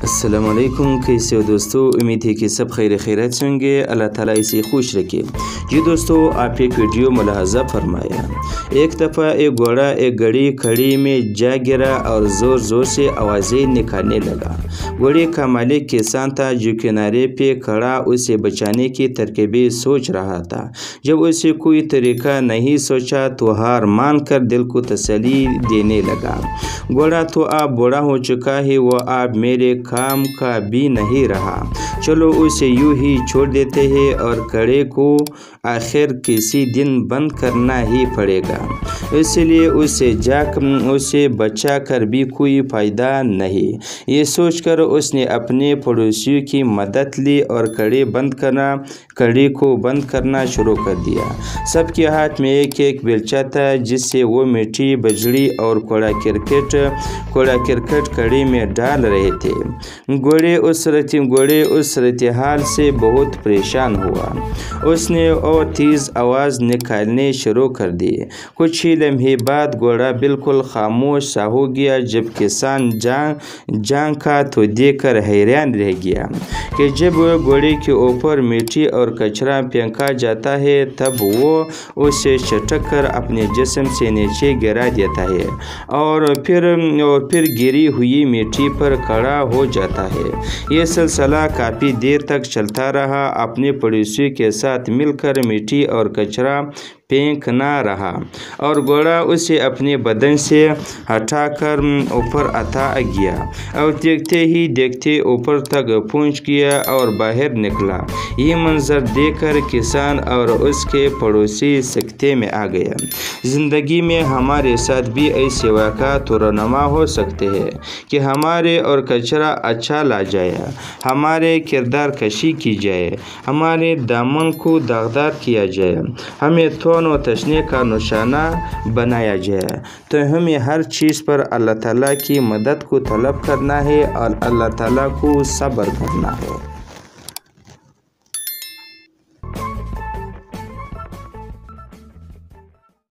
السلام علیکم، کیسے ہو دوستو؟ امید ہے کہ سب خیر خیرات سے ہوں گے، اللہ تعالیٰ اسے خوش رکھے۔ جی دوستو، آپ ایک ویڈیو ملاحظہ فرمایا۔ ایک دفعہ ایک گھوڑا ایک گڑی کھڑی میں جا گرا اور زور زور سے آوازیں نکالنے لگا۔ گھوڑے کا مالک کسان تھا جو کنارے پہ کھڑا اسے بچانے کی ترکیبیں سوچ رہا تھا۔ جب اسے کوئی طریقہ نہیں سوچا تو ہار مان کر دل کو تسلی دینے لگا۔ گھوڑا تو اب بوڑھا ہو چکا ہے، وہ اب میرے کام کا بھی نہیں رہا، چلو اسے یوں ہی چھوڑ دیتے ہیں اور کڑے کو آخر کسی دن بند کرنا ہی پڑے گا، اس لیے اسے بچا کر بھی کوئی فائدہ نہیں۔ یہ سوچ کر اس نے اپنے پڑوسیوں کی مدد لی اور کڑی کو بند کرنا شروع کر دیا۔ سب کے ہاتھ میں ایک ایک بیلچہ تھا جس سے وہ مٹی، بجری اور کوڑا کرکٹ کڑی میں ڈال رہے تھے۔ گھوڑے اس صورتحال سے بہت پریشان ہوا۔ اس نے اور تیز آواز نکالنے شروع کر دی۔ کچھ ہی لمحے بعد گھوڑا بالکل خاموش سا ہو گیا۔ جب کسان جھانکا تو دیکھ کر حیران رہ گیا کہ جب گھوڑے کے اوپر مٹی اور کچرا پھینکا جاتا ہے تب وہ اسے جھٹک کر اپنے جسم سے نیچے گرا دیتا ہے اور پھر گری ہوئی مٹی پر کھڑا ہو جاتا ہے۔ یہ سلسلہ کافی دیر تک چلتا رہا۔ اپنے پڑوسیوں کے ساتھ مل کر مٹی اور کچرا پھینکنا رہا اور گھوڑا اسے اپنے بدن سے ہٹا کر اوپر آتا گیا اور دیکھتے ہی دیکھتے اوپر تک پہنچ گیا اور باہر نکلا۔ یہ منظر دیکھ کر کسان اور اس کے پڑوسی سکتے میں آ گیا۔ زندگی میں ہمارے ساتھ بھی ایسے واقعات رونما ہو سکتے ہیں کہ ہمارے اور کچرا اچھا لا جائے، ہمارے کردار کشی کی جائے، ہمارے دامن کو داغدار کیا جائے، ہمیں تون و تشنے کا نشانہ بنایا جائے۔ تو ہمیں ہر چیز پر اللہ تعالیٰ کی مدد کو طلب کرنا ہے اور اللہ تعالیٰ کو صبر کرنا ہے۔